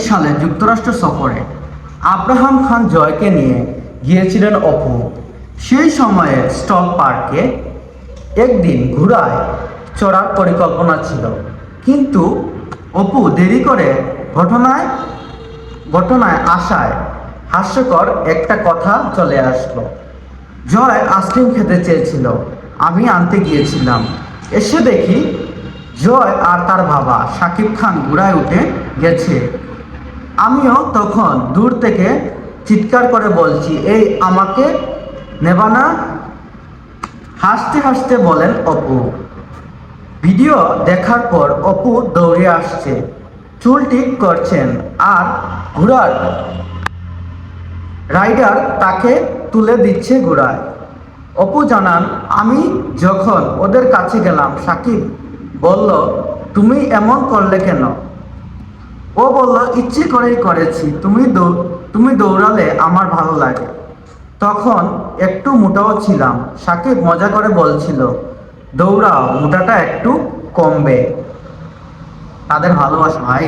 সালে যুক্তরাষ্ট্র সফরে আব্রাহাম খান জয়কে নিয়ে গিয়েছিলেন অপু। সেই সময়ে স্টল পার্কে একদিন ঘোড়ায় চড়ার পরিকল্পনা ছিল, কিন্তু অপু দেরি করে ঘটনায় আসায় হাস্যকর একটা কথা চলে আসলো। জয় আইসক্রিম খেতে চেয়েছিল, আমি আনতে গিয়েছিলাম। এসে দেখি জয় আর তার বাবা শাকিব খান ঘোড়ায় উঠে গেছে। আমিও তখন দূর থেকে চিৎকার করে বলছি, এই আমাকে নেবা না? হাসতে হাসতে বলেন অপু। ভিডিও দেখার পর অপু দৌড়ে আসছে, চুল ঠিক করছেন, আর ঘোড়ার রাইডার তাকে তুলে দিচ্ছে ঘোড়ায়। অপু জানান, আমি যখন ওদের কাছে গেলাম, সাকিব বলল, তুমি এমন করলে কেন? ও বলল, ইচ্ছে করেই করেছি, তুমি দৌড়ালে আমার ভালো লাগে। তখন একটু মোটাও ছিলাম। সাকিব মজা করে বলছিল, দৌড়াও, মোটাটা একটু কমবে। তাদের ভালোবাসা ভাই।